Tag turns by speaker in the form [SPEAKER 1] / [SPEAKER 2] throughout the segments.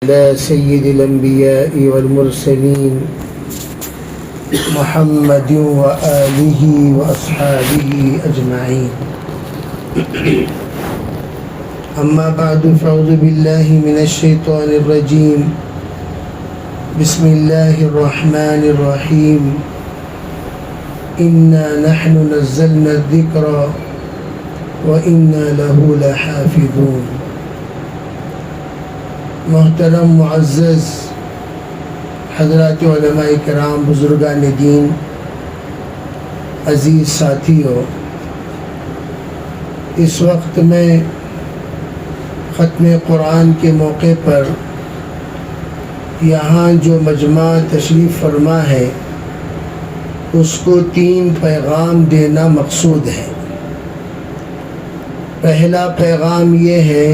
[SPEAKER 1] على سيد الأنبياء والمرسلين محمد وآله وأصحابه أجمعين. أما بعد فأعوذ بالله من الشيطان الرجيم. بسم الله الرحمن الرحيم. إنا نحن نزلنا الذكر وإنا له لحافظون. محترم معزز حضرات علماء کرام، بزرگان دین، عزیز ساتھیوں، اس وقت میں ختم قرآن کے موقع پر یہاں جو مجمع تشریف فرما ہے اس کو 3 پیغام دینا مقصود ہے. پہلا پیغام یہ ہے،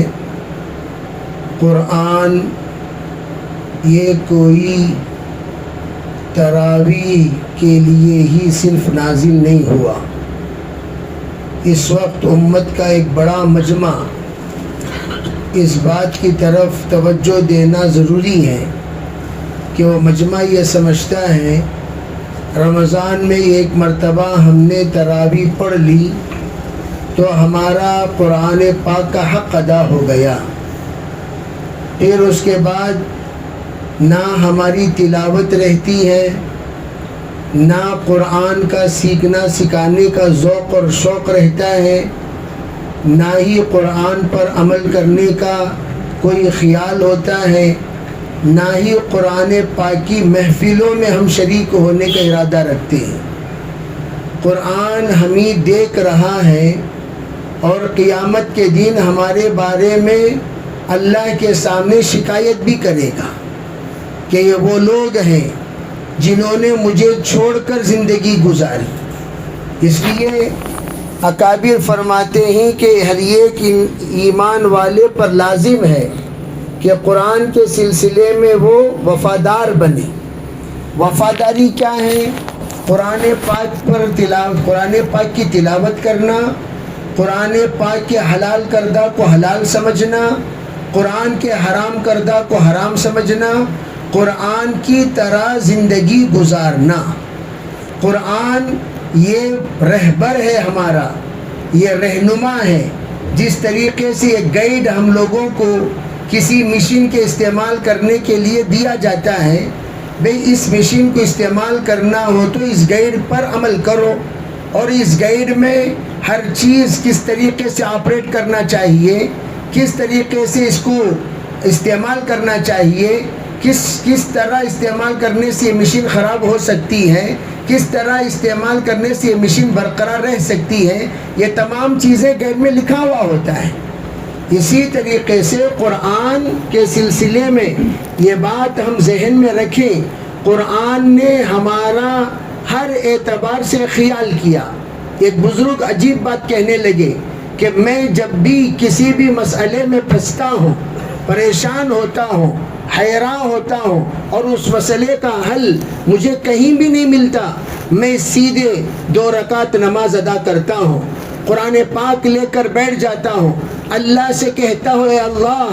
[SPEAKER 1] قرآن یہ کوئی تراویح کے لیے ہی صرف نازل نہیں ہوا. اس وقت امت کا ایک بڑا مجمع اس بات کی طرف توجہ دینا ضروری ہے کہ وہ مجمع یہ سمجھتا ہے رمضان میں ایک مرتبہ ہم نے تراویح پڑھ لی تو ہمارا قرآن پاک کا حق ادا ہو گیا، پھر اس کے بعد نہ ہماری تلاوت رہتی ہے، نہ قرآن کا سیکھنا سکھانے کا ذوق اور شوق رہتا ہے، نہ ہی قرآن پر عمل کرنے کا کوئی خیال ہوتا ہے، نہ ہی قرآن پاک کی محفلوں میں ہم شریک ہونے کا ارادہ رکھتے ہیں. قرآن ہمیں دیکھ رہا ہے اور قیامت کے دن ہمارے بارے میں اللہ کے سامنے شکایت بھی کرے گا کہ یہ وہ لوگ ہیں جنہوں نے مجھے چھوڑ کر زندگی گزاری. اس لیے اکابر فرماتے ہیں کہ ہر ایک ایمان والے پر لازم ہے کہ قرآن کے سلسلے میں وہ وفادار بنے. وفاداری کیا ہے؟ قرآن پاک کی تلاوت کرنا، قرآن پاک کے حلال کردہ کو حلال سمجھنا، قرآن کے حرام کردہ کو حرام سمجھنا، قرآن کی طرح زندگی گزارنا. قرآن یہ رہبر ہے ہمارا، یہ رہنما ہے. جس طریقے سے ایک گائیڈ ہم لوگوں کو کسی مشین کے استعمال کرنے کے لیے دیا جاتا ہے، بھئی اس مشین کو استعمال کرنا ہو تو اس گائیڈ پر عمل کرو، اور اس گائیڈ میں ہر چیز کس طریقے سے آپریٹ کرنا چاہیے، کس طریقے سے اس کو استعمال کرنا چاہیے، کس طرح استعمال کرنے سے یہ مشین خراب ہو سکتی ہے، کس طرح استعمال کرنے سے یہ مشین برقرار رہ سکتی ہے، یہ تمام چیزیں گائیڈ میں لکھا ہوا ہوتا ہے. اسی طریقے سے قرآن کے سلسلے میں یہ بات ہم ذہن میں رکھیں، قرآن نے ہمارا ہر اعتبار سے خیال کیا. ایک بزرگ عجیب بات کہنے لگے کہ میں جب بھی کسی بھی مسئلے میں پھنستا ہوں، پریشان ہوتا ہوں، حیران ہوتا ہوں اور اس مسئلے کا حل مجھے کہیں بھی نہیں ملتا، میں سیدھے 2 رکعت نماز ادا کرتا ہوں، قرآن پاک لے کر بیٹھ جاتا ہوں، اللہ سے کہتا ہوں اے اللہ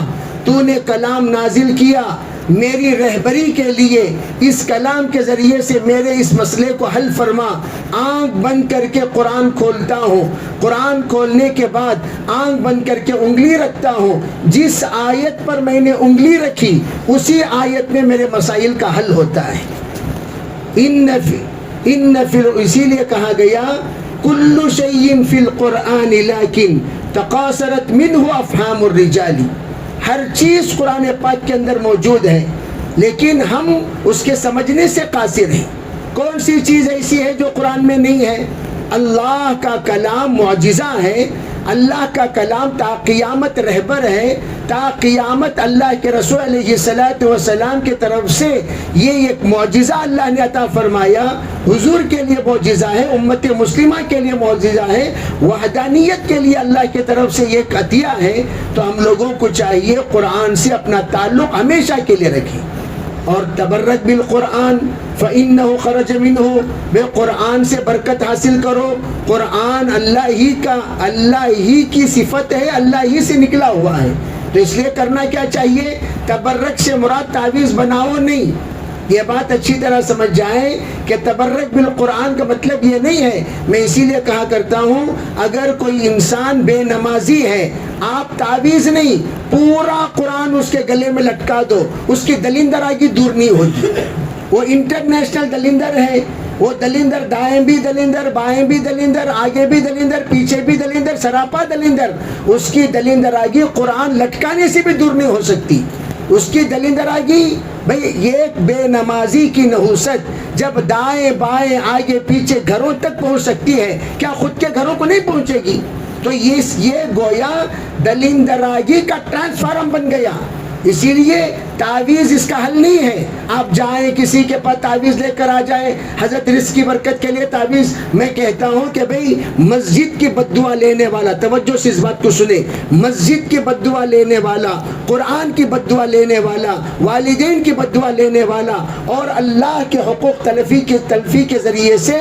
[SPEAKER 1] تو نے کلام نازل کیا میری رہبری کے لیے، اس کلام کے ذریعے سے میرے اس مسئلے کو حل فرما. آنکھ بند کر کے قرآن کھولتا ہوں، قرآن کھولنے کے بعد آنکھ بند کر کے انگلی رکھتا ہوں، جس آیت پر میں نے انگلی رکھی اسی آیت میں میرے مسائل کا حل ہوتا ہے. اسی لیے کہا گیا کل شیء فی القرآن لیکن تقاصرت منہ افہام الرجال. ہر چیز قرآن پاک کے اندر موجود ہے لیکن ہم اس کے سمجھنے سے قاصر ہیں. کون سی چیز ایسی ہے جو قرآن میں نہیں ہے؟ اللہ کا کلام معجزہ ہے، اللہ کا کلام تا قیامت رہبر ہے، تا قیامت اللہ کے رسول علیہ السلام کی طرف سے یہ ایک معجزہ اللہ نے عطا فرمایا. حضور کے لیے معجزہ ہے، امت مسلمہ کے لیے معجزہ ہے، وحدانیت کے لیے اللہ کی طرف سے یہ ایک عطیہ ہے. تو ہم لوگوں کو چاہیے قرآن سے اپنا تعلق ہمیشہ کے لیے رکھیں. اور تبرک بالقرآن فإنه خرج منه، بے قرآن سے برکت حاصل کرو. قرآن اللہ ہی کی صفت ہے، اللہ ہی سے نکلا ہوا ہے. تو اس لیے کرنا کیا چاہیے؟ تبرک سے مراد تعویذ بناؤ نہیں. یہ بات اچھی طرح سمجھ جائیں کہ تبرک بالقرآن کا مطلب یہ نہیں ہے. میں اسی لیے کہا کرتا ہوں اگر کوئی انسان بے نمازی ہے، آپ تعویذ نہیں پورا قرآن اس کے گلے میں لٹکا دو، اس کی دلندراگی دور نہیں ہوگی. وہ انٹرنیشنل دلندر ہے، وہ دلندر دائیں بھی دلندر، بائیں بھی دلندر، آگے بھی دلندر، پیچھے بھی دلندر، سراپا دلندر. اس کی دلندراگی قرآن لٹکانے سے بھی دور نہیں ہو سکتی. اس کی دلندراگی بھئی یہ بے نمازی کی نحوست جب دائیں بائیں آگے پیچھے گھروں تک پہنچ سکتی ہے، کیا خود کے گھروں کو نہیں پہنچے گی؟ تو یہ گویا دلندراگی کا ٹرانسفارم بن گیا. اسی لیے تعویذ اس کا حل نہیں ہے. آپ جائیں کسی کے پاس تعویذ لے کر آ جائیں حضرت رزق کی برکت کے لیے تعویذ. میں کہتا ہوں کہ بھئی مسجد کی بد دعا لینے والا، توجہ سے اس بات کو سنیں، مسجد کی بد دعا لینے والا، قرآن کی بد دعا لینے والا، والدین کی بد دعا لینے والا، اور اللہ کے حقوق تلفی کے ذریعے سے،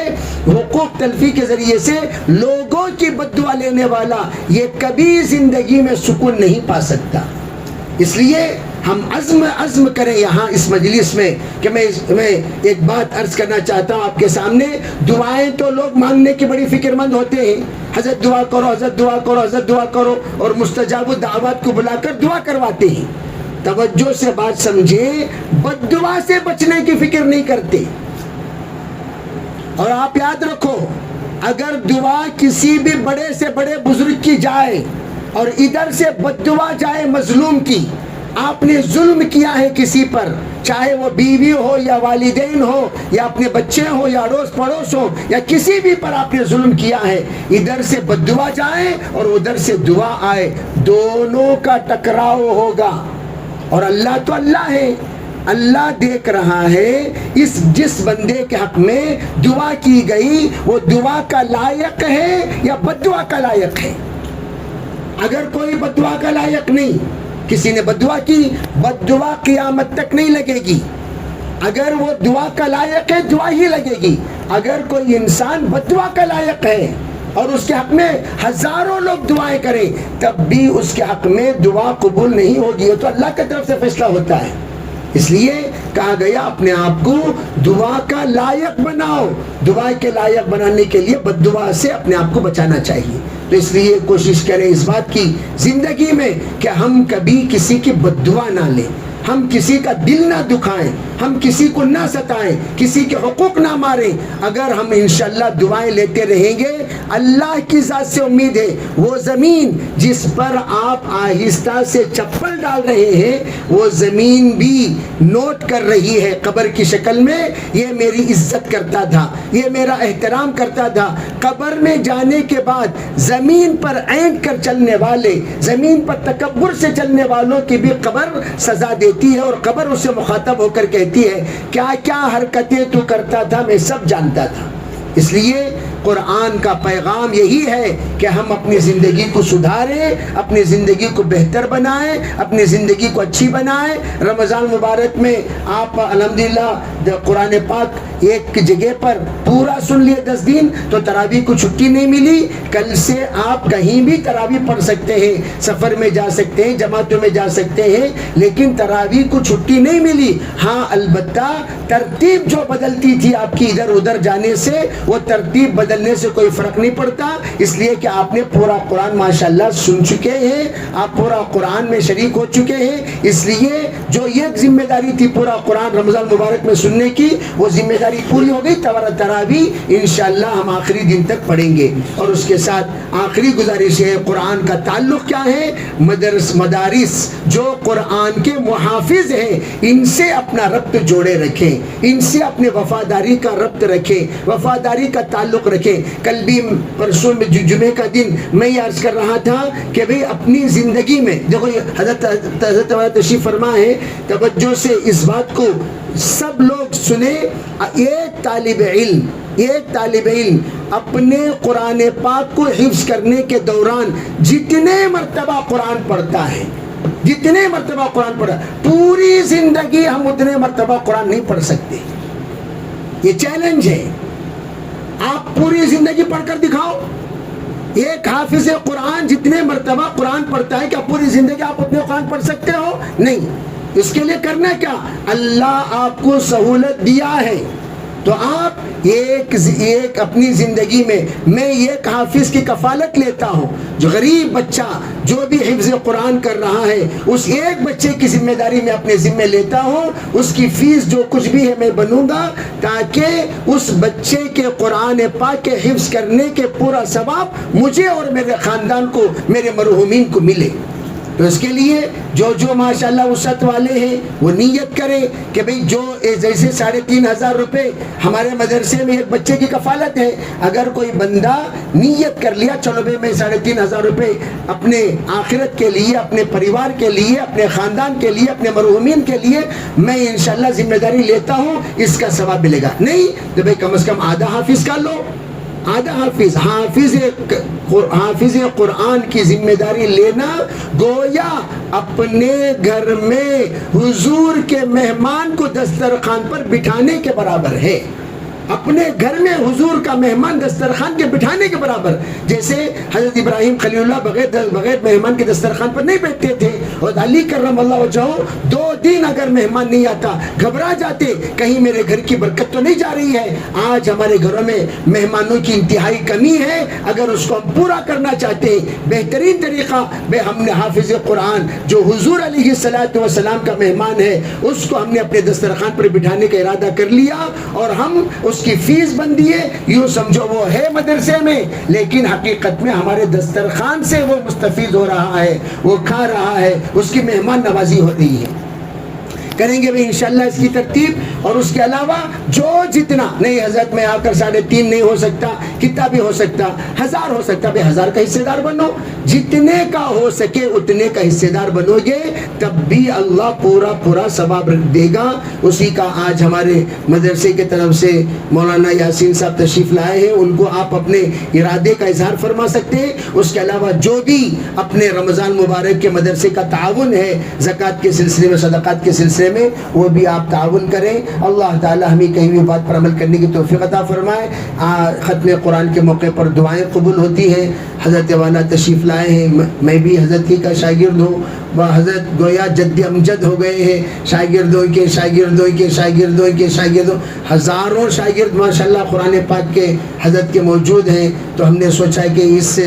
[SPEAKER 1] حقوق تلفی کے ذریعے سے لوگوں کی بد دعا لینے والا، یہ کبھی زندگی میں سکون نہیں پا سکتا. اس لیے ہم عزم کریں یہاں اس مجلس میں کہ میں ایک بات عرض کرنا چاہتا ہوں آپ کے سامنے. دعائیں تو لوگ مانگنے کی بڑی فکر مند ہوتے ہیں، حضرت دعا کرو، حضرت دعا کرو، حضرت دعا کرو، اور مستجاب الدعوات کو بلا کر دعا کرواتے ہیں. توجہ سے بات سمجھیں، بد دعا سے بچنے کی فکر نہیں کرتے. اور آپ یاد رکھو، اگر دعا کسی بھی بڑے سے بڑے بزرگ کی جائے اور ادھر سے بد دعا جائے مظلوم کی، آپ نے ظلم کیا ہے کسی پر، چاہے وہ بیوی ہو یا والدین ہو یا اپنے بچے ہو یا اڑوس پڑوس ہو یا کسی بھی پر آپ نے ظلم کیا ہے، ادھر سے بد دعا جائے اور ادھر سے دعا آئے، دونوں کا ٹکراؤ ہوگا. اور اللہ تو اللہ ہے، اللہ دیکھ رہا ہے جس بندے کے حق میں دعا کی گئی وہ دعا کا لائق ہے یا بد دعا کا لائق ہے. اگر کوئی بد دعا کا لائق نہیں، کسی نے بد دعا کی، بد دعا قیامت تک نہیں لگے گی. اگر وہ دعا کا لائق ہے دعا ہی لگے گی. اگر کوئی انسان بد دعا کا لائق ہے اور اس کے حق میں ہزاروں لوگ دعائیں کریں تب بھی اس کے حق میں دعا قبول نہیں ہوگی، تو اللہ کی طرف سے فیصلہ ہوتا ہے. اس لیے کہا گیا اپنے آپ کو دعا کا لائق بناؤ. دعا کے لائق بنانے کے لیے بد دعا سے اپنے آپ کو بچانا چاہیے. تو اس لیے کوشش کریں اس بات کی زندگی میں کہ ہم کبھی کسی کی بد دعا نہ لیں، ہم کسی کا دل نہ دکھائیں، ہم کسی کو نہ ستائیں، کسی کے حقوق نہ ماریں. اگر ہم انشاءاللہ دعائیں لیتے رہیں گے، اللہ کی ذات سے امید ہے وہ زمین جس پر آپ آہستہ سے چپل ڈال رہے ہیں وہ زمین بھی نوٹ کر رہی ہے قبر کی شکل میں، یہ میری عزت کرتا تھا، یہ میرا احترام کرتا تھا. قبر میں جانے کے بعد زمین پر اینٹ کر چلنے والے، زمین پر تکبر سے چلنے والوں کی بھی قبر سزا دیتی ہے، اور قبر اس سے مخاطب ہو کر کہتی ہے کیا کیا حرکتیں تو کرتا تھا میں سب جانتا تھا. اس لیے قرآن کا پیغام یہی ہے کہ ہم اپنی زندگی کو سدھاریں، اپنی زندگی کو بہتر بنائیں، اپنی زندگی کو اچھی بنائیں. رمضان مبارک میں آپ الحمدللہ قرآن پاک ایک جگہ پر پورا سن لیے 10 دن، تو تراویح کو چھٹی نہیں ملی. کل سے آپ کہیں بھی تراویح پڑھ سکتے ہیں، سفر میں جا سکتے ہیں، جماعتوں میں جا سکتے ہیں، لیکن تراویح کو چھٹی نہیں ملی. ہاں البتہ ترتیب جو بدلتی تھی آپ کی ادھر ادھر جانے سے، وہ ترتیب بدلنے سے کوئی فرق نہیں پڑتا، اس لیے کہ آپ نے پورا قرآن ماشاءاللہ سن چکے ہیں، آپ پورا قرآن میں شریک ہو چکے ہیں. اس لیے جو ایک ذمہ داری تھی پورا قرآن رمضان مبارک میں سننے کی، وہ ذمہ داری پوری ہو گئی. تراویح انشاءاللہ ہم آخری دن تک پڑھیں گے. اور اس کے ساتھ آخری گزارش ہے، قرآن کا تعلق کیا ہے؟ مدارس جو قرآن کے محافظ ہیں ان سے اپنا ربط جوڑے رکھیں، ان سے اپنے وفاداری کا ربط رکھیں، وفاداری کا تعلق رکھیں. کل بھی پرسوں میں جمعے کا دن میں یہ عرض کر رہا تھا کہ بھئی اپنی زندگی میں دیکھو، حضرت تشریف فرما ہے، توجہ سے اس بات کو سب لوگ سنیں. ایک طالب علم اپنے قرآن پاک کو حفظ کرنے کے دوران جتنے مرتبہ قرآن پڑھتا ہے، جتنے مرتبہ قرآن پڑھا، پوری زندگی ہم اتنے مرتبہ قرآن نہیں پڑھ سکتے. یہ چیلنج ہے. آپ پوری زندگی پڑھ کر دکھاؤ. ایک حافظ قرآن جتنے مرتبہ قرآن پڑھتا ہے، کیا پوری زندگی آپ اتنے قرآن پڑھ سکتے ہو؟ نہیں. اس کے لیے کرنا کیا؟ اللہ آپ کو سہولت دیا ہے تو آپ ایک اپنی زندگی میں ایک حافظ کی کفالت لیتا ہوں، جو غریب بچہ جو بھی حفظ قرآن کر رہا ہے اس ایک بچے کی ذمہ داری میں اپنے ذمہ لیتا ہوں، اس کی فیس جو کچھ بھی ہے میں بنوں گا تاکہ اس بچے کے قرآن پاک کے حفظ کرنے کے پورا ثواب مجھے اور میرے خاندان کو، میرے مرحومین کو ملے۔ تو اس کے لیے جو ماشاءاللہ وسعت والے ہیں وہ نیت کریں کہ بھئی جو جیسے 3,500 روپے ہمارے مدرسے میں ایک بچے کی کفالت ہے، اگر کوئی بندہ نیت کر لیا چلو بھئی میں 3,500 روپے اپنے آخرت کے لیے، اپنے پریوار کے لیے، اپنے خاندان کے لیے، اپنے مرحومین کے لیے میں انشاءاللہ ذمہ داری لیتا ہوں، اس کا ثواب ملے گا۔ نہیں تو بھئی کم از کم آدھا حافظ کا لو، آدھا حافظ قرآن کی ذمہ داری لینا گویا اپنے گھر میں حضور کے مہمان کو دسترخوان پر بٹھانے کے برابر ہے، اپنے گھر میں حضور کا مہمان دسترخوان کے بٹھانے کے برابر۔ جیسے حضرت ابراہیم خلیل اللہ بغیر مہمان کے دسترخوان پر نہیں بیٹھتے تھے، اور علی کرم اللہ وجہہ 2 دن اگر مہمان نہیں آتا گھبرا جاتے کہیں میرے گھر کی برکت تو نہیں جا رہی ہے۔ آج ہمارے گھروں میں مہمانوں کی انتہائی کمی ہے، اگر اس کو ہم پورا کرنا چاہتے ہیں بہترین طریقہ ہم نے حافظ قرآن جو حضور علیہ السلام کا مہمان ہے اس کو ہم نے اپنے دسترخوان پر بٹھانے کا ارادہ کر لیا، اور ہم اس کی فیس بن دیے، یوں سمجھو وہ ہے مدرسے میں لیکن حقیقت میں ہمارے دسترخوان سے وہ مستفید ہو رہا ہے، وہ کھا رہا ہے، اس کی مہمان نوازی ہو رہی ہے۔ کریں گے بھی انشاءاللہ اس کی ترتیب، اور اس کے علاوہ جو جتنا نہیں حضرت میں آ کر 3.5 نہیں ہو سکتا، کتنا بھی ہو سکتا، 1000 ہو سکتا، بھئی 1000 کا حصے دار بنو، جتنے کا ہو سکے اتنے کا حصے دار بنو گے تب بھی اللہ پورا ثواب دے گا۔ اسی کا آج ہمارے مدرسے کے طرف سے مولانا یاسین صاحب تشریف لائے ہیں، ان کو آپ اپنے ارادے کا اظہار فرما سکتے ہیں۔ اس کے علاوہ جو بھی اپنے رمضان مبارک کے مدرسے کا تعاون ہے زکوٰۃ کے سلسلے میں، صدقات کے سلسلے میں، وہ بھی آپ تعاون کریں۔ اللہ تعالی ہمیں کہیں بھی بات پر عمل کرنے کی توفیق عطا فرمائے۔ ختم قرآن کے موقع پر دعائیں قبول ہوتی ہیں۔ حضرت والا تشریف لائے ہیں، میں بھی حضرت ہی کا شاگرد ہوں، وہ حضرت گویا جد امجد ہو گئے ہیں، شاگردوں کے ہزاروں شاگرد ماشاءاللہ قرآن پاک کے حضرت کے موجود ہیں۔ تو ہم نے سوچا کہ اس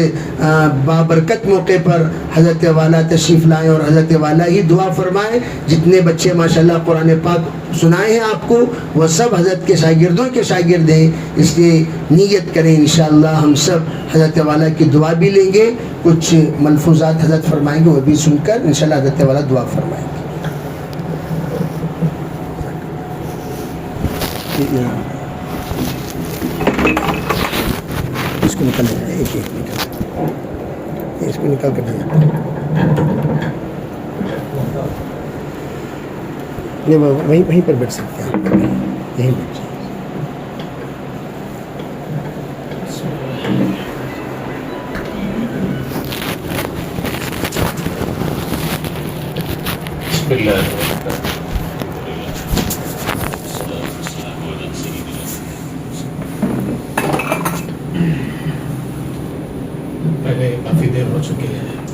[SPEAKER 1] بابرکت موقع پر حضرت والا تشریف لائیں اور حضرت والا ہی دعا فرمائیں۔ جتنے بچے ماشاءاللہ قرآن پاک سنائے ہیں آپ کو وہ سب حضرت کے شاگردوں کے شاگرد ہیں، اس لیے نیت کریں انشاءاللہ ہم سب حضرت والا کی دعا بھی لیں گے، کچھ ملفوظات حضرت فرمائیں گے وہ بھی سن کر انشاءاللہ حضرت والا دعا فرمائیں گے۔ اس کو نکل ایک نکل، اس کو نکال کر وہیں پر بیٹھ سکتے ہیں آپ، یہیں بیٹھ جائیں۔
[SPEAKER 2] بسم اللہ پہلے کافی دیر ہو چکی ہے۔